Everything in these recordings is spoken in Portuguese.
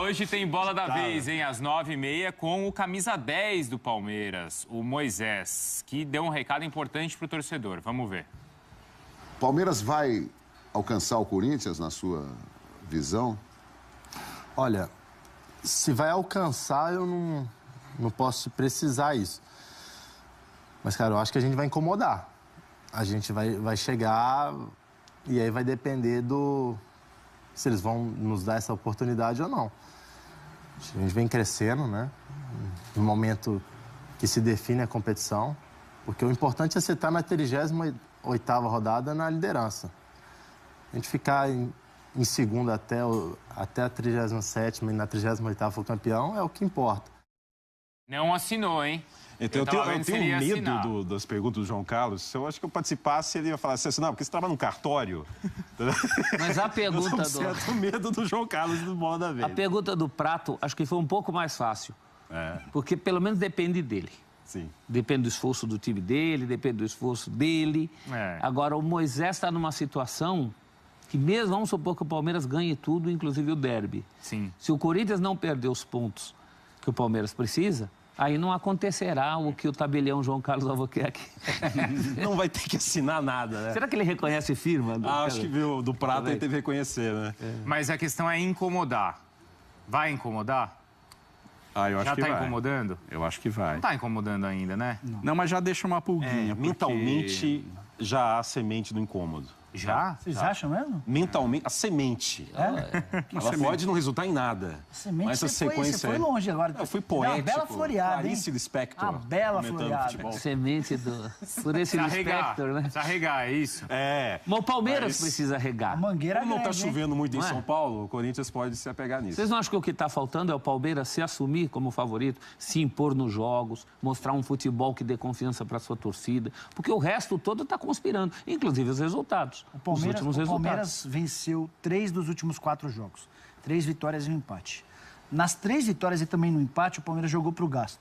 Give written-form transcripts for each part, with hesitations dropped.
Hoje tem bola da vez, hein? Às 9h30, com o camisa 10 do Palmeiras, o Moisés, que deu um recado importante pro torcedor. Vamos ver. Palmeiras vai alcançar o Corinthians, na sua visão? Olha, se vai alcançar, eu não posso precisar isso. Mas, cara, eu acho que a gente vai incomodar. A gente vai chegar e aí vai depender se eles vão nos dar essa oportunidade ou não. A gente vem crescendo, né? No momento que se define a competição. Porque o importante é você estar na 38ª rodada na liderança. A gente ficar em segundo até a 37ª e na 38ª for campeão é o que importa. Não assinou, hein? Então, eu tenho medo das perguntas do João Carlos. Se eu acho que eu participasse, ele ia falar assim, não, porque você trabalha num cartório. Mas a pergunta eu tenho certo medo do João Carlos do Bola da Vez. A pergunta do Prato, acho que foi um pouco mais fácil. Porque pelo menos depende dele. Sim. Depende do esforço do time dele, depende do esforço dele. Agora, o Moisés está numa situação que mesmo, vamos supor que o Palmeiras ganhe tudo, inclusive o derby. Sim. Se o Corinthians não perder os pontos que o Palmeiras precisa, aí não acontecerá o que o tabelião João Carlos Albuquerque... Não vai ter que assinar nada, né? Será que ele reconhece firma? Acho que viu do Prato ele teve que reconhecer, né? Mas a questão é incomodar. Vai incomodar? Eu acho que vai. Já tá incomodando? Eu acho que vai. Não tá incomodando ainda, né? Não, mas já deixa uma pulguinha. Mentalmente, já há semente do incômodo. Já? Vocês acham mesmo? Mentalmente, a semente. Ela pode não resultar em nada. Semente, mas essa sequência você foi longe agora. Eu fui poético. Uma bela floreada, Clarice Lispector. Uma bela floreada. Semente do... Por esse Lispector, né? Precisa regar, é isso? Mas o Palmeiras precisa regar. A mangueira Como não está grande, chovendo muito em São Paulo, o Corinthians pode se apegar nisso. Vocês não acham que o que está faltando é o Palmeiras se assumir como favorito, se impor nos jogos, mostrar um futebol que dê confiança para a sua torcida? Porque o resto todo está conspirando, inclusive os resultados. O Palmeiras venceu 3 dos últimos 4 jogos. 3 vitórias e um empate. Nas 3 vitórias e também no empate, o Palmeiras jogou para o gasto.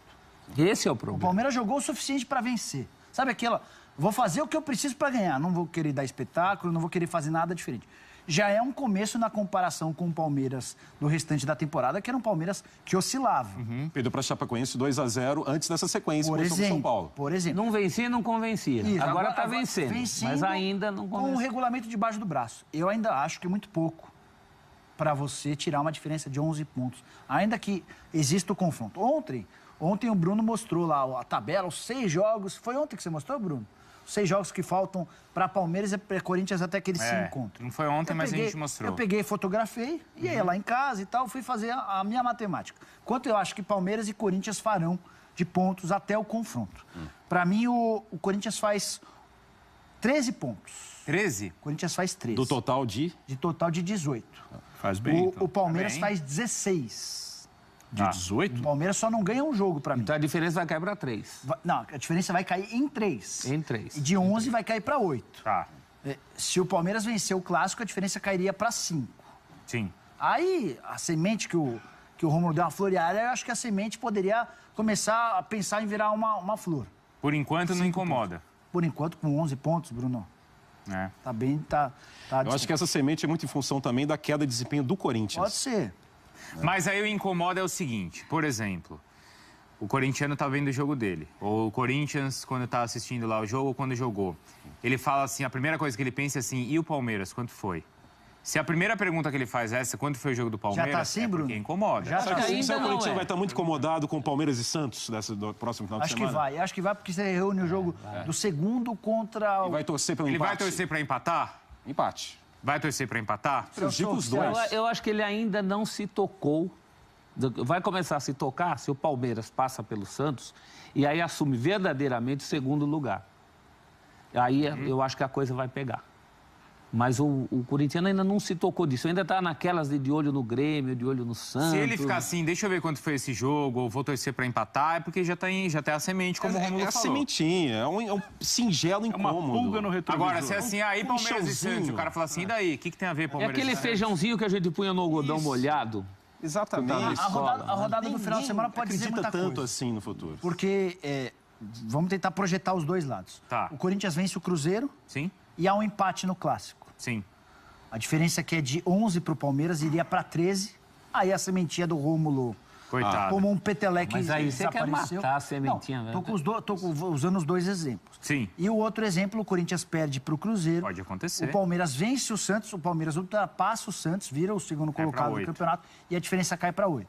Esse é o problema. O Palmeiras jogou o suficiente para vencer. Sabe aquela, vou fazer o que eu preciso para ganhar, não vou querer dar espetáculo, não vou querer fazer nada diferente. Já é um começo na comparação com o Palmeiras do restante da temporada, que era um Palmeiras que oscilava. Perdeu para Chapecoense 2-0 antes dessa sequência por exemplo, São Paulo. Por exemplo. Não vencia e não convencia. Isso, agora está vencendo, mas ainda não convenceu. Com o regulamento debaixo do braço. Eu ainda acho que é muito pouco para você tirar uma diferença de 11 pontos. Ainda que exista o confronto. Ontem o Bruno mostrou lá a tabela, os 6 jogos. Foi ontem que você mostrou, Bruno? Os 6 jogos que faltam para Palmeiras e para Corinthians até que eles se encontram. Não foi ontem, mas a gente mostrou. Eu peguei, fotografei, ia lá em casa e tal, fui fazer a minha matemática. Quanto eu acho que Palmeiras e Corinthians farão de pontos até o confronto. Para mim, o Corinthians faz 13 pontos. 13? O Corinthians faz 13. Do total de? De total de 18. Faz bem, então. O Palmeiras faz 16. De 18? O Palmeiras só não ganha um jogo para mim. Então a diferença vai cair para 3. Não, a diferença vai cair em 3. Em 3. E de 11 vai cair para 8. Tá. Se o Palmeiras vencer o Clássico, a diferença cairia para 5. Sim. Aí, a semente que o Rômulo deu uma floreada, eu acho que a semente poderia começar a pensar em virar uma flor. Por enquanto não incomoda. Por enquanto, com 11 pontos, Bruno. Tá bem, tá eu acho que essa semente é muito em função também da queda de desempenho do Corinthians. Pode ser. Mas aí o incomoda é o seguinte, por exemplo, o corintiano tá vendo o jogo dele, ou o Corinthians, quando tá assistindo lá o jogo, ou quando jogou, ele fala assim, a primeira coisa que ele pensa é assim, e o Palmeiras, quanto foi? Se a primeira pergunta que ele faz é essa, quanto foi o jogo do Palmeiras, já tá assim, Bruno? porque incomoda. Já tá assim. O Corinthians vai estar muito incomodado com o Palmeiras e Santos do próximo final de semana? Acho que vai, porque você reúne o jogo do segundo contra o... E vai torcer pelo empate? Ele vai torcer para empatar? Empate. Vai torcer para empatar? Prejudica os dois. Eu acho que ele ainda não se tocou. Vai começar a se tocar se o Palmeiras passa pelo Santos e aí assume verdadeiramente o segundo lugar. Aí eu acho que a coisa vai pegar. Mas o corintiano ainda não se tocou disso. Ainda está naquelas de olho no Grêmio, de olho no Santos. Se ele ficar assim, deixa eu ver quanto foi esse jogo, ou vou torcer para empatar, é porque já tem a semente, como o Romulo falou. É a sementinha, é um singelo incômodo. É uma pulga no retrovisor. Agora, se é assim, aí Palmeiras e Santos, o cara fala assim, e daí? O que tem a ver Palmeiras É aquele feijãozinho que a gente punha no algodão molhado. Exatamente. A rodada do final de semana pode dizer muita coisa. Tanto assim no futuro. Porque vamos tentar projetar os dois lados. Tá. O Corinthians vence o Cruzeiro. Sim. E há um empate no Clássico. Sim. A diferença é que é de 11 para o Palmeiras, iria para 13 Aí a sementinha do Rômulo, Coitado. como um peteleque, Mas aí você quer desapareceu. matar a sementinha, Não, né? tô usando os dois exemplos. Sim. E o outro exemplo, o Corinthians perde para o Cruzeiro. Pode acontecer. O Palmeiras vence o Santos, o Palmeiras ultrapassa o Santos, vira o segundo colocado do 8. campeonato e a diferença cai para 8.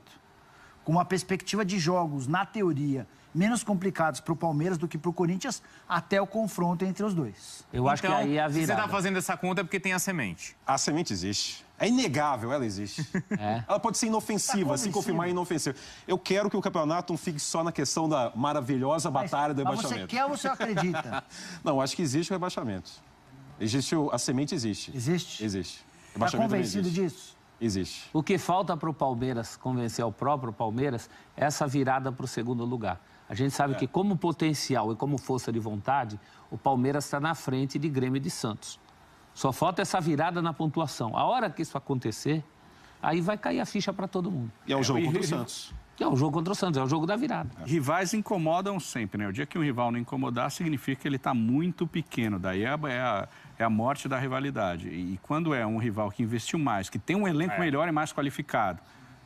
Com uma perspectiva de jogos, na teoria, menos complicados para o Palmeiras do que para o Corinthians, até o confronto entre os dois. Eu acho que aí é a se você virada. tá fazendo essa conta é porque tem a semente. A semente existe. É inegável, ela existe. Ela pode ser inofensiva, se confirmar inofensiva. Eu quero que o campeonato não fique só na questão da maravilhosa batalha do Mas rebaixamento. você quer ou você acredita? Não, acho que existe o rebaixamento. A semente existe. Existe? Existe. Está Rebaixamento também convencido existe. disso? Existe. O que falta para o Palmeiras convencer o próprio Palmeiras é essa virada para o segundo lugar. A gente sabe que, como potencial e como força de vontade, o Palmeiras está na frente de Grêmio e de Santos. Só falta essa virada na pontuação. A hora que isso acontecer, aí vai cair a ficha para todo mundo. E é o jogo contra o Santos. Que é o jogo contra o Santos, é o jogo da virada. Rivais incomodam sempre, né? O dia que um rival não incomodar, significa que ele está muito pequeno. Daí é a morte da rivalidade. E quando é um rival que investiu mais, que tem um elenco melhor e mais qualificado,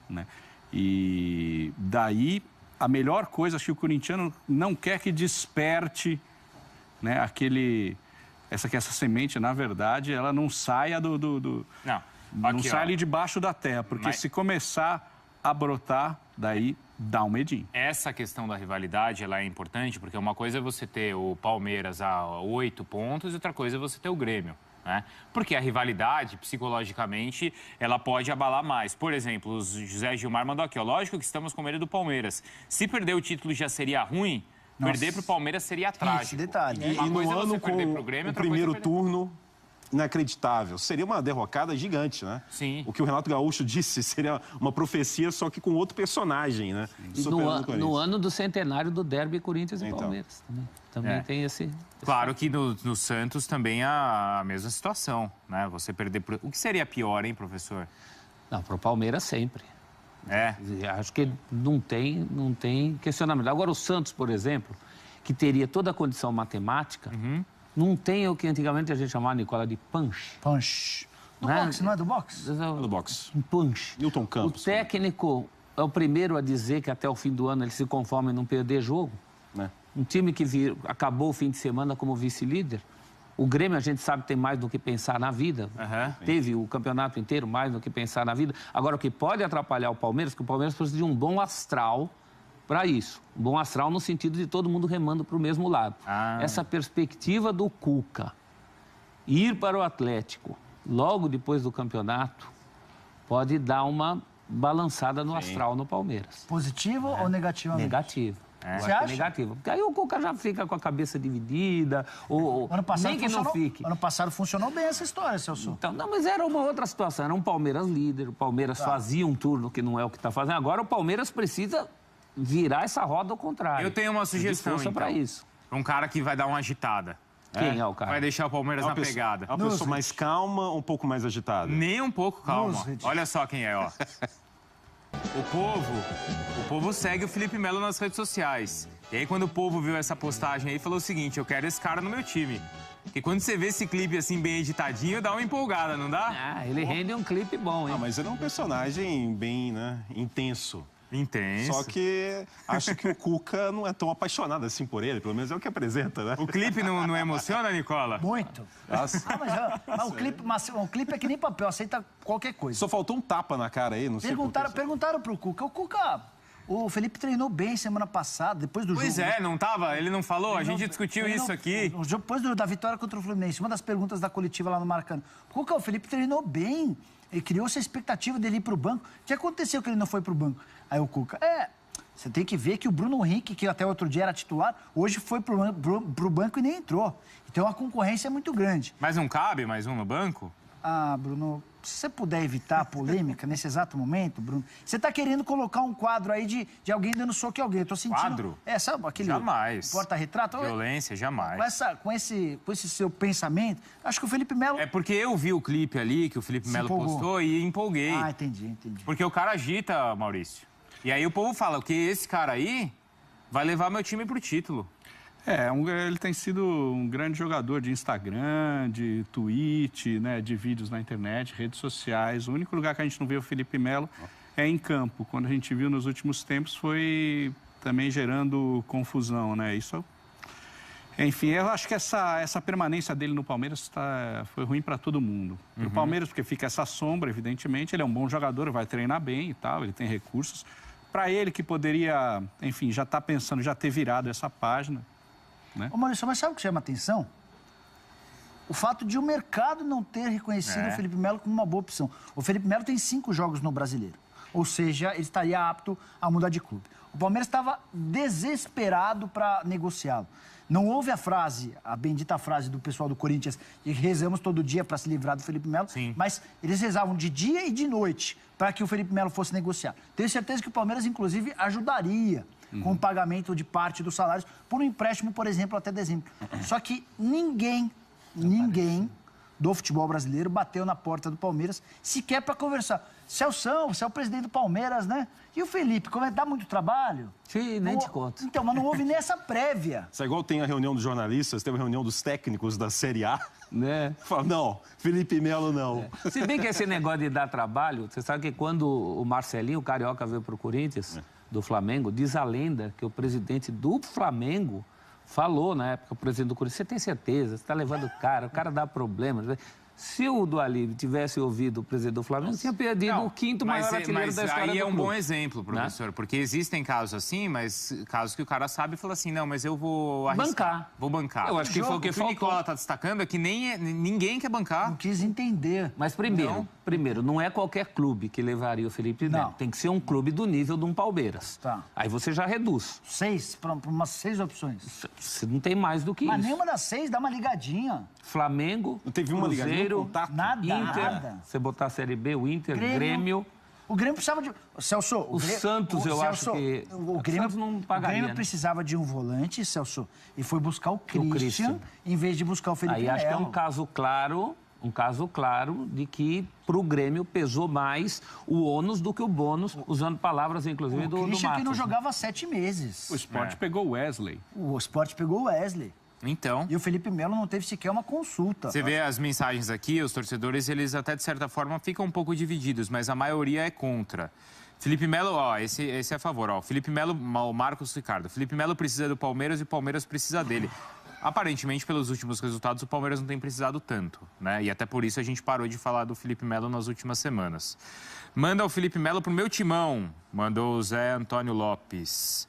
né? E daí, a melhor coisa, acho que o corintiano não quer que desperte, né, essa semente, na verdade, ela não saia não sai ali debaixo da terra, porque se começar a brotar, daí dá um medinho. Essa questão da rivalidade, ela é importante, porque uma coisa é você ter o Palmeiras a 8 pontos e outra coisa é você ter o Grêmio, né? Porque a rivalidade, psicologicamente, ela pode abalar mais. Por exemplo, o José Gilmar mandou aqui, ó, lógico que estamos com medo do Palmeiras. Se perder o título já seria ruim, perder para o Palmeiras seria trágico. Esse detalhe. E no ano com o primeiro turno inacreditável. Seria uma derrocada gigante, né? Sim. O que o Renato Gaúcho disse seria uma profecia, só que com outro personagem, né? No ano do centenário do derby Corinthians e Palmeiras. Também tem esse... Claro que no Santos também a mesma situação, né? Você perder... O que seria pior, hein, professor? Não, para o Palmeiras sempre. É. Acho que não tem questionamento. Agora, o Santos, por exemplo, que teria toda a condição matemática, não tem o que antigamente a gente chamava, Nicola, de punch. Punch. Do Né? boxe, não é do boxe? Do boxe. Um punch. Newton Campos. O técnico é o primeiro a dizer que até o fim do ano ele se conforma em não perder jogo. Né? Um time que acabou o fim de semana como vice-líder. O Grêmio, a gente sabe, tem mais do que pensar na vida. Teve o campeonato inteiro mais do que pensar na vida. Agora, o que pode atrapalhar o Palmeiras, que o Palmeiras precisa de um bom astral para isso. Um bom astral no sentido de todo mundo remando para o mesmo lado. Essa perspectiva do Cuca ir para o Atlético logo depois do campeonato pode dar uma balançada no astral no Palmeiras. Positivo ou negativamente? Negativo. Você acha? Negativo. Porque aí o Cuca já fica com a cabeça dividida, ou Ano passado nem que não fique. Ano passado funcionou bem essa história, Celso. Então, não, mas era uma outra situação. Era um Palmeiras líder, o Palmeiras fazia um turno que não é o que está fazendo. Agora o Palmeiras precisa virar essa roda ao contrário. Eu tenho uma sugestão, então. Para isso. Um cara que vai dar uma agitada. Quem é o cara? Vai deixar o Palmeiras na pegada. Uma pessoa mais calma ou um pouco mais agitada? Nem um pouco calma. Nusrit. Olha só quem é, ó. O povo segue o Felipe Melo nas redes sociais. E aí, quando o povo viu essa postagem aí, falou o seguinte, eu quero esse cara no meu time. Porque quando você vê esse clipe assim, bem editadinho, dá uma empolgada, não dá? Ele rende um clipe bom, hein? Mas ele é um personagem bem, né, intenso. Intenso. Só que acho que o Cuca não é tão apaixonado assim por ele, pelo menos é o que apresenta, né? O clipe não emociona, Nicola? Muito. Nossa. Mas o clipe é que nem papel, aceita qualquer coisa. Só faltou um tapa na cara aí, não sei por quê. Perguntaram pro Cuca. O Felipe treinou bem semana passada, depois do jogo. Pois é, não tava? Ele não falou? A gente discutiu isso aqui. Depois da vitória contra o Fluminense, uma das perguntas da coletiva lá no Maracanã. Cuca, o Felipe treinou bem. Ele criou essa expectativa dele ir pro banco. O que aconteceu que ele não foi pro banco? Aí o Cuca, você tem que ver que o Bruno Henrique, que até outro dia era titular, hoje foi pro banco e nem entrou. Então a concorrência é muito grande. Mas não cabe mais um no banco? Bruno, se você puder evitar a polêmica nesse exato momento, Bruno, você tá querendo colocar um quadro aí de alguém dando soco em alguém. Eu tô sentindo... Quadro? Sabe aquele... Jamais. Porta-retrato? Violência, jamais. Com esse seu pensamento, acho que o Felipe Melo... É porque eu vi o clipe ali que o Felipe Melo postou e empolguei. Entendi. Porque o cara agita, Maurício. E aí o povo fala que esse cara aí vai levar meu time pro título. Ele tem sido um grande jogador de Instagram, de Twitch, né, de vídeos na internet, redes sociais. O único lugar que a gente não vê o Felipe Melo em campo. Quando a gente viu nos últimos tempos, foi também gerando confusão, né? Isso, enfim, eu acho que essa permanência dele no Palmeiras foi ruim para todo mundo. O Palmeiras, porque fica essa sombra, evidentemente, ele é um bom jogador, vai treinar bem e tal, ele tem recursos. Para ele que poderia, enfim, já está pensando, já ter virado essa página, né? Ô, Maurício, mas sabe o que chama atenção? O fato de o mercado não ter reconhecido o Felipe Melo como uma boa opção. O Felipe Melo tem 5 jogos no Brasileiro. Ou seja, ele estaria apto a mudar de clube. O Palmeiras estava desesperado para negociá-lo. Não houve a bendita frase do pessoal do Corinthians, que rezamos todo dia para se livrar do Felipe Melo, mas eles rezavam de dia e de noite para que o Felipe Melo fosse negociado. Tenho certeza que o Palmeiras, inclusive, ajudaria com o pagamento de parte dos salários por um empréstimo, por exemplo, até dezembro. Só que ninguém do futebol brasileiro bateu na porta do Palmeiras, sequer para conversar. Celção, você é o presidente do Palmeiras, né? E o Felipe, como dá muito trabalho? Sim, nem te conto. Então, mas não houve nessa prévia. Isso é igual tem a reunião dos jornalistas, teve a reunião dos técnicos da Série A. Né? Fala, não, Felipe Melo não. Se bem que esse negócio de dar trabalho, você sabe que quando o Marcelinho, o Carioca, veio para o Corinthians, do Flamengo, diz a lenda que o presidente do Flamengo falou na época, o presidente do Corinthians, você tem certeza, você está levando o cara dá problema. Se o Dualib tivesse ouvido o presidente do Flamengo, tinha perdido o 5º maior artilheiro da história do aí é um clube. bom exemplo, professor, né? Porque existem casos assim, mas casos que o cara sabe e fala assim, não, mas eu vou arriscar. Vou bancar. Eu acho que foi o que faltou. O que o Nicola está destacando é que ninguém quer bancar. Não quis entender. Mas primeiro, não é qualquer clube que levaria o Felipe Melo. Tem que ser um clube do nível de um Palmeiras. Tá. Aí você já reduz. 6, para umas 6 opções. Você não tem mais do que mas isso. Mas nenhuma das 6 dá uma ligadinha. Flamengo, não teve uma ligadinha, nada, Inter, nada. Você botar a Série B, o Inter, Grêmio. O Grêmio precisava de... Celso... O Santos, eu acho que... O Grêmio Santos não pagaria, o Grêmio precisava de um volante, Celso, e foi buscar o Christian, em vez de buscar o Felipe Melo. Aí acho que é um caso claro de que para o Grêmio pesou mais o ônus do que o bônus, usando palavras, inclusive, do Matos. O Christian que não jogava 7 meses. O Sport pegou o Wesley. O Sport pegou o Wesley. Então... E o Felipe Melo não teve sequer uma consulta. Você vê as mensagens aqui, os torcedores, eles até de certa forma ficam um pouco divididos, mas a maioria é contra. Felipe Melo, esse é a favor, Felipe Melo, o Marcos Ricardo. Felipe Melo precisa do Palmeiras e o Palmeiras precisa dele. Aparentemente, pelos últimos resultados, o Palmeiras não tem precisado tanto, né? E até por isso a gente parou de falar do Felipe Melo nas últimas semanas. Manda o Felipe Melo pro meu timão, mandou o Zé Antônio Lopes.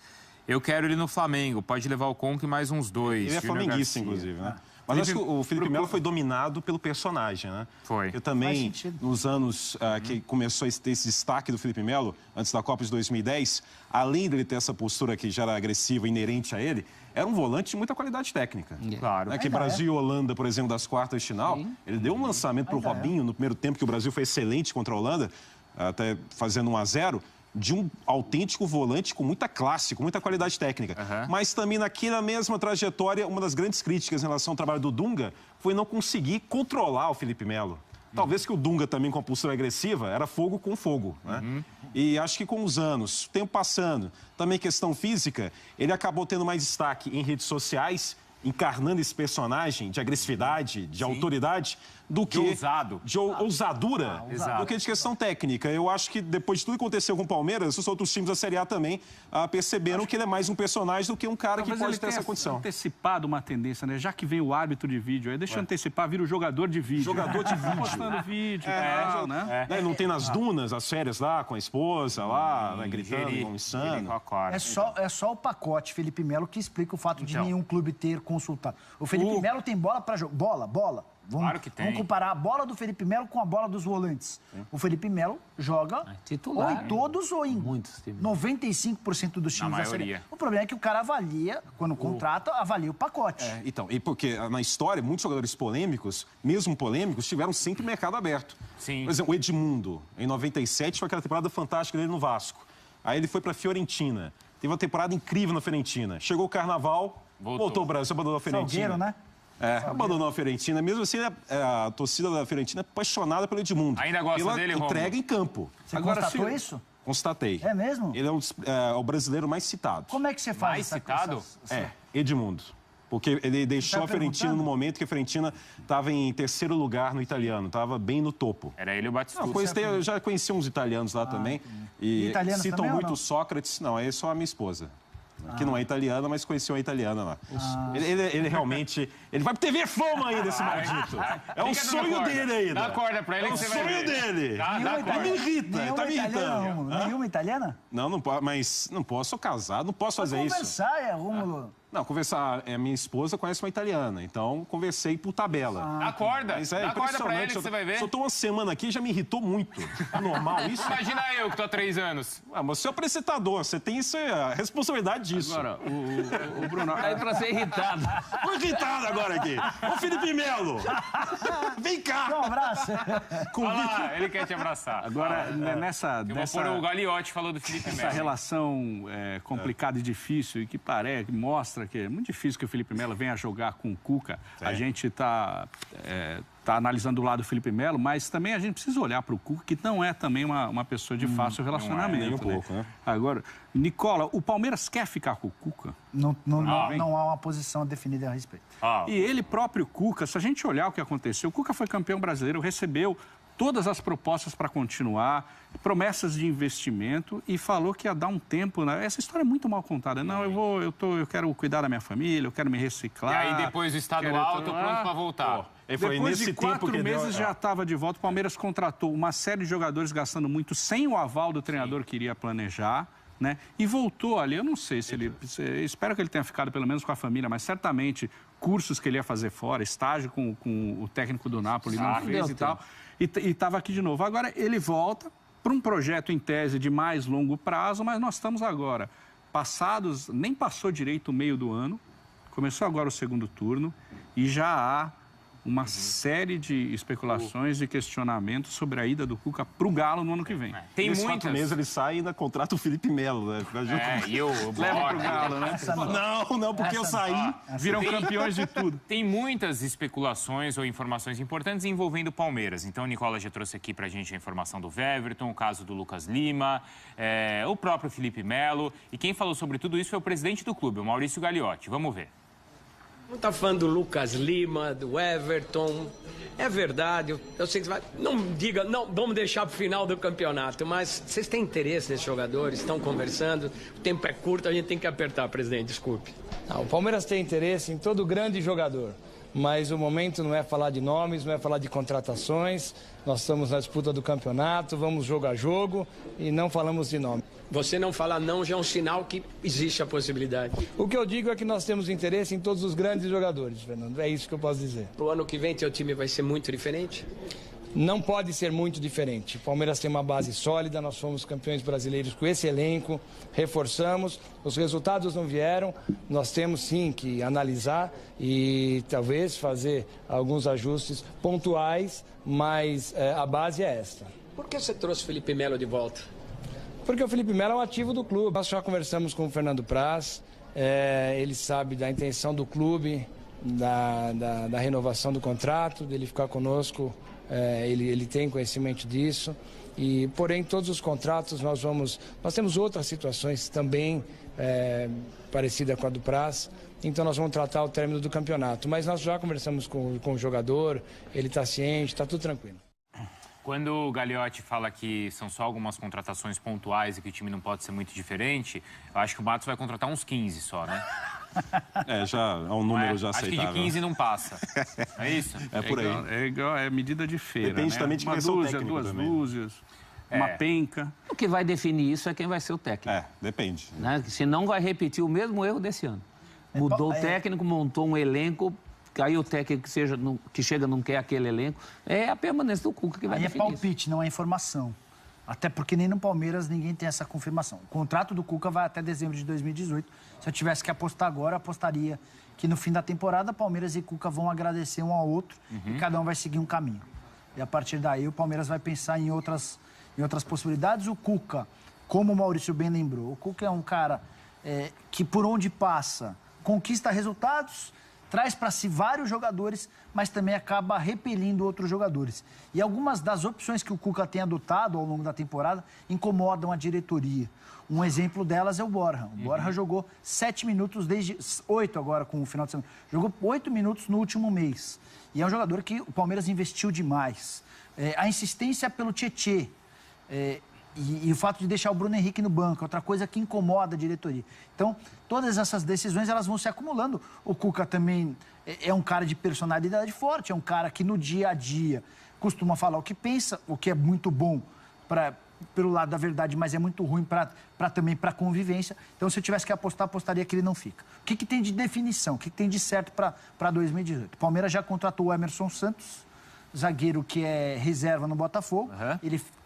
Eu quero ele no Flamengo, pode levar o Conca e mais uns 2. Ele é flamenguista, inclusive, né? Mas acho que o Felipe Melo foi dominado pelo personagem, né? Foi. Eu também, nos anos que começou a ter esse destaque do Felipe Melo, antes da Copa de 2010, além dele ter essa postura que já era agressiva, inerente a ele, era um volante de muita qualidade técnica. Claro. Que Brasil e Holanda, por exemplo, das quartas de final, ele deu um lançamento para o Robinho no primeiro tempo, que o Brasil foi excelente contra a Holanda, até fazendo 1-0, de um autêntico volante com muita classe, com muita qualidade técnica. Mas também naquela mesma trajetória, uma das grandes críticas em relação ao trabalho do Dunga foi não conseguir controlar o Felipe Melo. Talvez que o Dunga também com a postura agressiva era fogo com fogo, né? E acho que com os anos, tempo passando, também questão física, ele acabou tendo mais destaque em redes sociais, encarnando esse personagem de agressividade, de autoridade, do que... De ousadura, do que de questão técnica. Eu acho que depois de tudo que aconteceu com o Palmeiras, os outros times da Série A também perceberam que ele é mais um personagem do que um cara que pode ter essa condição. Antecipado uma tendência, né? Já que vem o árbitro de vídeo, aí deixa eu antecipar, vira o jogador de vídeo. Jogador de vídeo. Postando vídeo, né? Não tem nas dunas, as férias lá, com a esposa lá, gritando, igual um insano. É só o pacote Felipe Melo que explica o fato de nenhum clube ter consultado. O Felipe Melo tem bola para jogar. Bola. Claro que tem. Vamos comparar a bola do Felipe Melo com a bola dos volantes. O Felipe Melo joga titular, ou em todos ou em muitos times. 95% dos times da Série A. O problema é que o cara avalia, quando contrata, avalia o pacote. Então, e porque na história, muitos jogadores polêmicos, mesmo polêmicos, tiveram sempre mercado aberto. Sim. Por exemplo, o Edmundo, em 97, foi aquela temporada fantástica dele no Vasco. Aí ele foi para a Fiorentina. Teve uma temporada incrível na Fiorentina. Chegou o Carnaval, voltou ao Brasil, abandonou a Fiorentina. Salgueiro, né? Abandonou a Fiorentina. Mesmo assim, a torcida da Fiorentina é apaixonada pelo Edmundo. Ainda gosta dele, Romulo? Entrega em campo. Você constatou isso? Constatei. É mesmo? Ele é o brasileiro mais citado. Como é que você faz? Mais citado? Edmundo. Porque ele deixou Tá a Fiorentina perguntando? no momento que a Fiorentina estava em terceiro lugar no italiano, estava bem no topo. Era ele e o Batistuta. Eu já conheci uns italianos lá também. E italianos citam também ou muito não? Sócrates. Não, é só a minha esposa. Que não é italiana, mas conheceu uma italiana lá. Ele realmente... Ele vai pro TV Fama ainda, esse maldito. É um Fica dando sonho corda. dele ainda. Dá corda pra ele É que um você vai sonho ver. dele. Dá Nenhuma corda. Ele me irrita, ele tá me italiana, irritando. Rômulo. Nenhuma italiana? Não, não pode, mas não posso, sou casado, não posso fazer isso. Conversar, Rômulo. Não, conversar, a minha esposa conhece uma italiana, então conversei por tabela. Dá corda. Mas é Dá corda pra ele impressionante, que você vai ver. Se eu tô uma semana aqui, já me irritou muito. É normal isso? Imagina eu que tô há 3 anos. Ah, mas você é o apresentador, você tem a responsabilidade disso. Agora, o Bruno... Aí pra ser irritado. Tô irritado agora aqui. Ô, Felipe Melo, vem Um cá. abraço. Olha lá, ele quer te abraçar. Agora, nessa... Eu vou pôr o Gagliotti falou do Felipe Essa Melo. relação complicada e difícil, e que mostra que é muito difícil que o Felipe Melo venha jogar com o Cuca. A gente está analisando o lado do Felipe Melo, mas também a gente precisa olhar para o Cuca, que não é também uma pessoa de fácil relacionamento. nem um pouco, né? Agora, Nicola, o Palmeiras quer ficar com o Cuca? Não há uma posição definida a respeito. E ele próprio, Cuca, se a gente olhar o que aconteceu, o Cuca foi campeão brasileiro, recebeu todas as propostas para continuar, promessas de investimento e falou que ia dar um tempo. Né? Essa história é muito mal contada. Não, eu quero cuidar da minha família, eu quero me reciclar. E aí depois do estadual, tô pronto pra voltar. Foi Depois nesse de 4 tempo que meses já estava de volta. O Palmeiras contratou uma série de jogadores gastando muito sem o aval do treinador que iria planejar. Né? E voltou ali, eu não sei se ele... Espero que ele tenha ficado pelo menos com a família, mas certamente cursos que ele ia fazer fora, estágio com o técnico do Napoli, não fez e tal. E estava aqui de novo. Agora ele volta para um projeto em tese de mais longo prazo, mas nós estamos agora passados, nem passou direito o meio do ano, começou agora o segundo turno e já há uma série de especulações e questionamentos sobre a ida do Cuca para o Galo no ano que vem. Tem Nesses 4 muitas. meses ele sai e ainda contrata o Felipe Melo, né? Fica junto. E eu Leva para o Galo, né? Não, porque eu saí. Viram campeões de tudo. Tem muitas especulações ou informações importantes envolvendo o Palmeiras. Então, o Nicola já trouxe aqui pra gente a informação do Weverton, o caso do Lucas Lima, o próprio Felipe Melo. E quem falou sobre tudo isso foi o presidente do clube, o Maurício Gagliotti. Vamos ver. Não está falando do Lucas Lima, do Weverton. É verdade, eu sei que você vai... Não diga, não, vamos deixar para o final do campeonato, mas vocês têm interesse nesses jogadores, estão conversando, o tempo é curto, a gente tem que apertar, presidente, desculpe. Não, o Palmeiras tem interesse em todo grande jogador, mas o momento não é falar de nomes, não é falar de contratações. Nós estamos na disputa do campeonato, vamos jogo a jogo e não falamos de nome. Você não falar não já é um sinal que existe a possibilidade. O que eu digo é que nós temos interesse em todos os grandes jogadores, Fernando. É isso que eu posso dizer. Pro ano que vem, teu time vai ser muito diferente? Não pode ser muito diferente. O Palmeiras tem uma base sólida, nós fomos campeões brasileiros com esse elenco, reforçamos, os resultados não vieram, nós temos sim que analisar e talvez fazer alguns ajustes pontuais, mas a base é esta. Por que você trouxe o Felipe Melo de volta? Porque o Felipe Melo é um ativo do clube. Nós já conversamos com o Fernando Praz, ele sabe da intenção do clube, da renovação do contrato, dele ficar conosco. Ele tem conhecimento disso, porém todos os contratos nós temos outras situações também parecidas com a do Praz, então nós vamos tratar o término do campeonato, mas nós já conversamos com o jogador, ele está ciente, está tudo tranquilo. Quando o Gagliotti fala que são só algumas contratações pontuais e que o time não pode ser muito diferente, eu acho que o Matos vai contratar uns 15 só, né? Já é um número já Acho aceitável. que de 15 não passa. É isso? É por aí. É medida de feira. Depende né? também de quem uma vai ser o dúzia, técnico duas também. dúzias, uma penca. O que vai definir isso é quem vai ser o técnico. Depende. Né? Se não vai repetir o mesmo erro desse ano. Mudou o técnico, montou um elenco, aí o técnico que chega não quer aquele elenco. É a permanência do Cuca que vai Aí definir é palpite, não é informação. Até porque nem no Palmeiras ninguém tem essa confirmação. O contrato do Cuca vai até dezembro de 2018. Se eu tivesse que apostar agora, eu apostaria que no fim da temporada, Palmeiras e Cuca vão agradecer um ao outro e cada um vai seguir um caminho. E a partir daí o Palmeiras vai pensar em outras possibilidades. O Cuca, como o Maurício bem lembrou, o Cuca é um cara que por onde passa conquista resultados, traz para si vários jogadores, mas também acaba repelindo outros jogadores. E algumas das opções que o Cuca tem adotado ao longo da temporada incomodam a diretoria. Um exemplo delas é o Borja. O Borja jogou 7 minutos, desde 8 agora com o final de semana. Jogou 8 minutos no último mês. E é um jogador que o Palmeiras investiu demais. A insistência pelo Tietê e o fato de deixar o Bruno Henrique no banco é outra coisa que incomoda a diretoria. Então, todas essas decisões elas vão se acumulando. O Cuca também é um cara de personalidade forte, é um cara que no dia a dia costuma falar o que pensa, o que é muito bom pelo lado da verdade, mas é muito ruim também para a convivência. Então, se eu tivesse que apostar, apostaria que ele não fica. O que tem de definição? O que tem de certo para 2018? O Palmeiras já contratou o Emerson Santos, zagueiro que é reserva no Botafogo.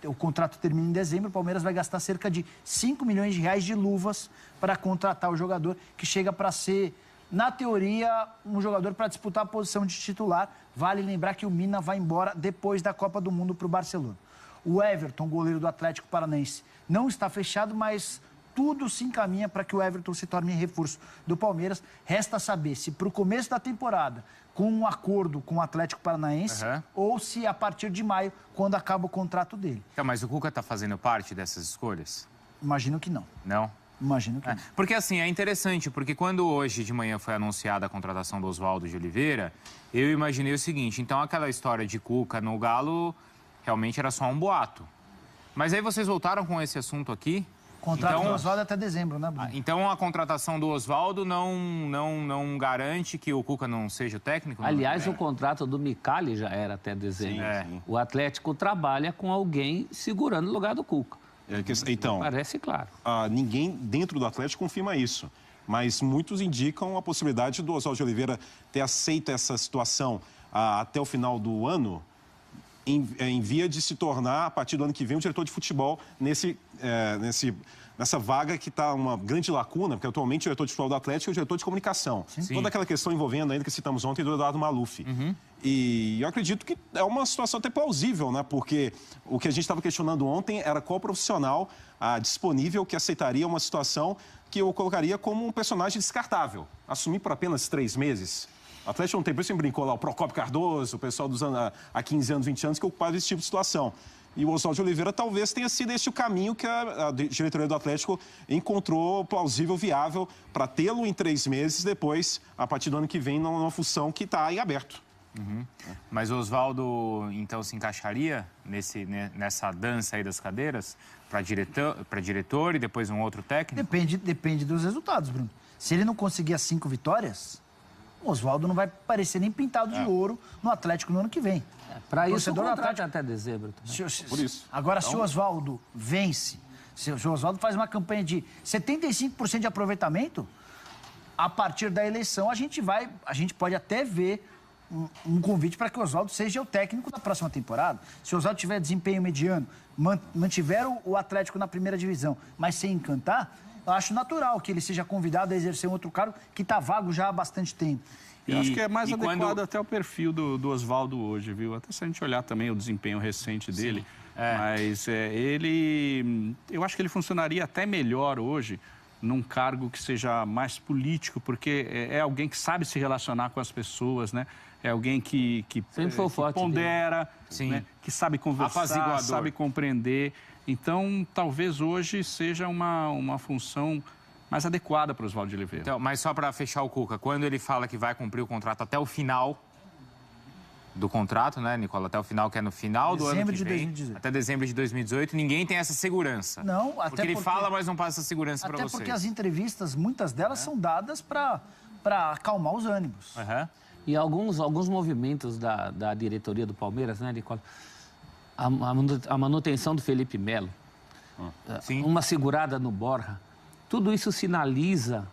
O contrato termina em dezembro. O Palmeiras vai gastar cerca de 5 milhões de reais de luvas para contratar o jogador, que chega para ser, na teoria, um jogador para disputar a posição de titular. Vale lembrar que o Mina vai embora depois da Copa do Mundo para o Barcelona. O Everton, goleiro do Atlético Paranaense, não está fechado, mas tudo se encaminha para que o Everton se torne reforço do Palmeiras. Resta saber se para o começo da temporada, com um acordo com o Atlético Paranaense, ou se a partir de maio, quando acaba o contrato dele. Então, mas o Cuca está fazendo parte dessas escolhas? Imagino que não. Não? Imagino que não. Porque assim, é interessante, porque quando hoje de manhã foi anunciada a contratação do Oswaldo de Oliveira, eu imaginei o seguinte, então aquela história de Cuca no Galo realmente era só um boato. Mas aí vocês voltaram com esse assunto aqui? Contrato do Oswaldo até dezembro, né, Bruno? Então a contratação do Oswaldo não garante que o Cuca não seja o técnico? Aliás, o contrato do Micali já era até dezembro. Sim. O Atlético trabalha com alguém segurando o lugar do Cuca. Então, parece claro. Ninguém dentro do Atlético confirma isso. Mas muitos indicam a possibilidade do Oswaldo de Oliveira ter aceito essa situação até o final do ano, em via de se tornar, a partir do ano que vem, um diretor de futebol nessa vaga que está uma grande lacuna, porque atualmente o diretor de futebol do Atlético é o diretor de comunicação. Sim. Toda aquela questão envolvendo, ainda que citamos ontem, do Eduardo Maluf. E eu acredito que é uma situação até plausível, né? Porque o que a gente estava questionando ontem era qual profissional disponível que aceitaria uma situação que eu colocaria como um personagem descartável. Assumir por apenas 3 meses. O Atlético não tem, por isso brincou lá, o Procópio Cardoso, o pessoal dos anos, há 15 anos, 20 anos, que ocupava esse tipo de situação. E o Oswaldo de Oliveira talvez tenha sido esse o caminho que a diretoria do Atlético encontrou plausível, viável, para tê-lo em 3 meses, depois, a partir do ano que vem, numa função que está em aberto. Mas o Oswaldo, então, se encaixaria nessa dança aí das cadeiras para diretor e depois um outro técnico? Depende dos resultados, Bruno. Se ele não conseguir as 5 vitórias, o Oswaldo não vai parecer nem pintado de ouro no Atlético no ano que vem. Para isso, o contrato até dezembro. Por isso. Agora, se o Oswaldo vence, se o Oswaldo faz uma campanha de 75% de aproveitamento, a partir da eleição, a gente pode até ver um convite para que o Oswaldo seja o técnico da próxima temporada. Se o Oswaldo tiver desempenho mediano, mantiver o Atlético na primeira divisão, mas sem encantar, eu acho natural que ele seja convidado a exercer um outro cargo que está vago já há bastante tempo. Eu acho que é mais adequado até o perfil do Oswaldo hoje, viu? Até se a gente olhar também o desempenho recente dele. Mas eu acho que ele funcionaria até melhor hoje num cargo que seja mais político, porque é alguém que sabe se relacionar com as pessoas, né? É alguém que pondera, né? Que sabe conversar, sabe compreender. Então, talvez hoje seja uma função mais adequada para o Oswaldo de Oliveira. Então, mas só para fechar o Cuca, quando ele fala que vai cumprir o contrato até o final do contrato, né, Nicola? Até o final, que é no final do ano que vem, até dezembro de 2018, ninguém tem essa segurança. Não, até porque ele fala, mas não passa essa segurança para vocês. Até porque as entrevistas, muitas delas são dadas para acalmar os ânimos. E alguns movimentos da diretoria do Palmeiras, né, Nicola? A manutenção do Felipe Melo, uma segurada no Borja, tudo isso sinaliza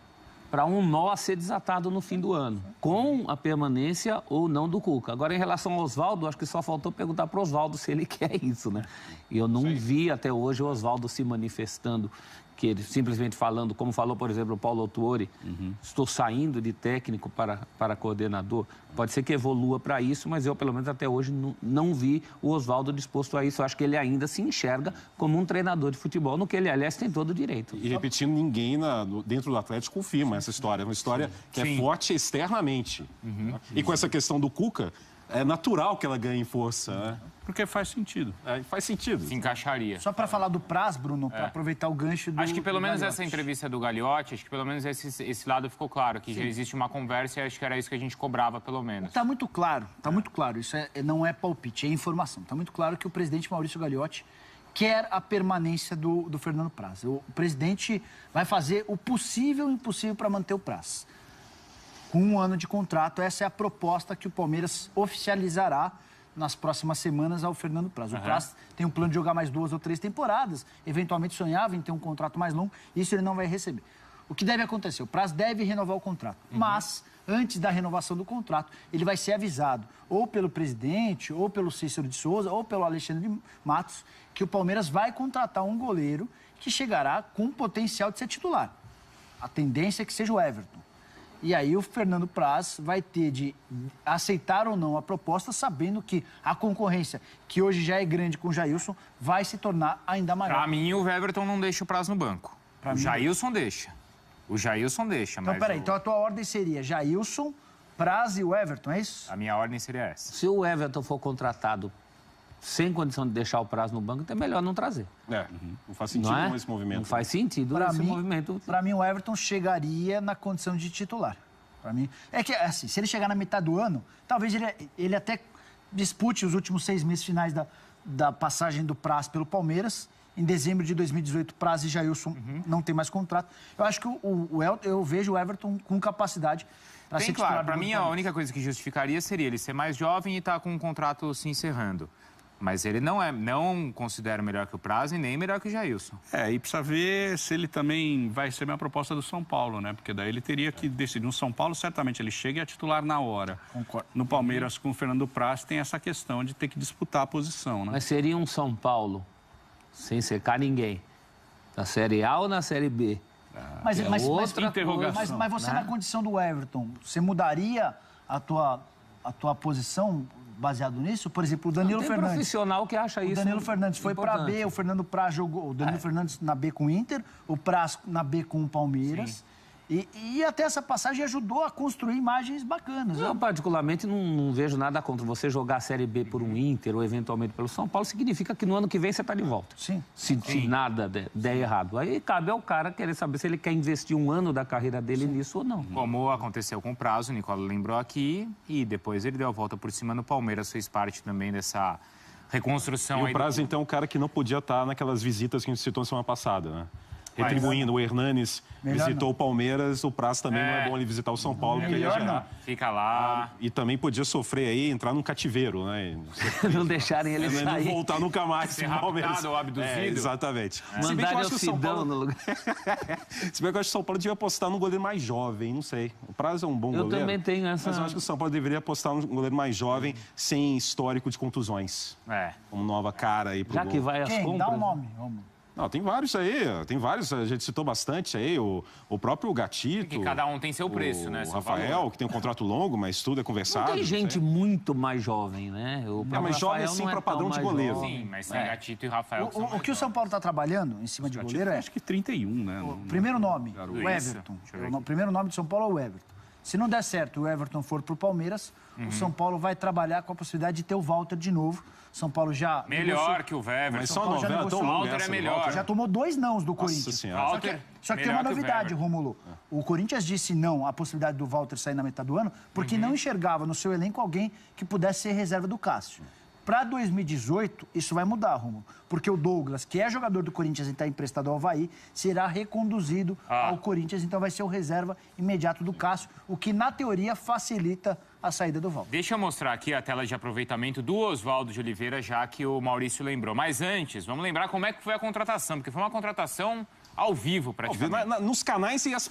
para um nó a ser desatado no fim do ano, com a permanência ou não do Cuca. Agora, em relação ao Oswaldo, acho que só faltou perguntar para o Oswaldo se ele quer isso, né? E eu não vi até hoje o Oswaldo se manifestando que ele simplesmente falando, como falou, por exemplo, o Paulo Autuori, estou saindo de técnico para coordenador. Pode ser que evolua para isso, mas eu, pelo menos até hoje, não vi o Oswaldo disposto a isso. Eu acho que ele ainda se enxerga como um treinador de futebol, no que ele, aliás, tem todo o direito. E repetindo, ninguém dentro do Atlético confirma essa história. É uma história que é forte externamente. E com essa questão do Cuca, é natural que ela ganhe força, né? Porque faz sentido. Faz sentido. Se encaixaria. Só para falar do Praz, Bruno, para aproveitar o gancho do Acho que pelo menos Gagliotti. essa entrevista do Gagliotti, acho que pelo menos esse lado ficou claro, que já existe uma conversa e acho que era isso que a gente cobrava, pelo menos. Está muito claro, Isso não é palpite, é informação. Está muito claro que o presidente Maurício Gagliotti quer a permanência do Fernando Praz. O presidente vai fazer o possível e o impossível para manter o Praz. Com 1 ano de contrato, essa é a proposta que o Palmeiras oficializará nas próximas semanas ao Fernando Praz. O Praz tem um plano de jogar mais 2 ou 3 temporadas, eventualmente sonhava em ter um contrato mais longo, isso ele não vai receber. O que deve acontecer? O Praz deve renovar o contrato, mas antes da renovação do contrato, ele vai ser avisado ou pelo presidente, ou pelo Cícero de Souza, ou pelo Alexandre de Matos, que o Palmeiras vai contratar um goleiro que chegará com potencial de ser titular. A tendência é que seja o Everton. E aí o Fernando Praz vai ter de aceitar ou não a proposta, sabendo que a concorrência, que hoje já é grande com o Jailson, vai se tornar ainda maior. Pra mim, o Everton não deixa o Praz no banco. O Jailson deixa. O Jailson deixa, então, mas... peraí, então a tua ordem seria Jailson, Praz e o Everton, é isso? A minha ordem seria essa. Se o Everton for contratado sem condição de deixar o Praz no banco, então é melhor não trazer. Não faz sentido Não é? esse movimento. Não faz sentido esse movimento. Para mim, o Everton chegaria na condição de titular. Para mim, é que assim, se ele chegar na metade do ano, talvez ele até dispute os últimos 6 meses finais da passagem do Praz pelo Palmeiras. Em dezembro de 2018, Praz e Jailson não tem mais contrato. Eu acho que eu vejo o Everton com capacidade para ser titular. Claro, para mim a única coisa que justificaria seria ele ser mais jovem e estar com um contrato se encerrando. Mas ele não considero melhor que o Praz e nem melhor que o Jailson. E precisa ver se ele também vai receber uma proposta do São Paulo, né? Porque daí ele teria que decidir. No São Paulo, certamente, ele chega e é titular na hora. Concordo. No Palmeiras, com o Fernando Praz, tem essa questão de ter que disputar a posição, né? Mas seria um São Paulo, sem secar ninguém, na Série A ou na Série B? Mas outra interrogação. Mas você, na condição do Everton, você mudaria a tua posição baseado nisso? Por exemplo, o Danilo Fernandes. Tem profissional que acha isso. O Danilo Fernandes foi para B, o Fernando Praz jogou. O Danilo Fernandes na B com o Inter, o Praz na B com o Palmeiras. E até essa passagem ajudou a construir imagens bacanas. Eu, particularmente, não vejo nada contra. Você jogar a Série B por um Inter ou, eventualmente, pelo São Paulo, significa que no ano que vem você está de volta. Sim. Se nada der errado. Aí cabe ao cara querer saber se ele quer investir 1 ano da carreira dele nisso ou não. Como aconteceu com o Praz, o Nicola lembrou aqui, e depois ele deu a volta por cima no Palmeiras, fez parte também dessa reconstrução. E o Praz, então, é um cara que não podia estar naquelas visitas que a gente citou na semana passada, né? Retribuindo, o Hernanes visitou o Palmeiras, o Praz também não é bom ele visitar o São Paulo, porque ele ia gerar. Fica lá. E também podia sofrer aí, entrar num cativeiro, né? Não deixarem ele sair. Não voltar nunca mais Ser pro Palmeiras. raptado ou abduzido. Exatamente. Mandarem o Sidão no lugar. Se bem que eu acho que o São Paulo devia apostar num goleiro mais jovem, não sei. O Praz é um bom goleiro. Eu também tenho essa... Mas eu acho que o São Paulo deveria apostar num goleiro mais jovem, sem histórico de contusões. Como nova cara aí pro Já gol. que vai às compras... Dá um nome, Romulo. Não, tem vários aí, a gente citou bastante aí, o próprio Gatito. Que cada um tem seu preço, né? O Rafael, que tem um contrato longo, mas tudo é conversado. Não tem gente muito mais jovem, né? Mas jovem assim para padrão de goleiro. Sim, mas tem Gatito e Rafael. O que o São Paulo está trabalhando em cima de goleiro é... Acho que 31, né? O primeiro nome, o Everton. O primeiro nome do São Paulo é o Everton. Se não der certo e o Everton for para o Palmeiras, o São Paulo vai trabalhar com a possibilidade de ter o Walter de novo. São Paulo já... Melhor que o Everton. Mas só novela tão O longa Walter essa, é melhor. Já tomou 2 nãos do Corinthians. Senhora. Só que tem uma novidade, Rômulo. O Corinthians disse não à possibilidade do Walter sair na metade do ano, porque não enxergava no seu elenco alguém que pudesse ser reserva do Cássio. Para 2018, isso vai mudar, Rômulo. Porque o Douglas, que é jogador do Corinthians e está emprestado ao Avaí, será reconduzido ao Corinthians, então vai ser o reserva imediato do Cássio, o que, na teoria, facilita a saída do Walter. Deixa eu mostrar aqui a tela de aproveitamento do Oswaldo de Oliveira, já que o Maurício lembrou. Mas antes, vamos lembrar como é que foi a contratação, porque foi uma contratação ao vivo, praticamente. Nos canais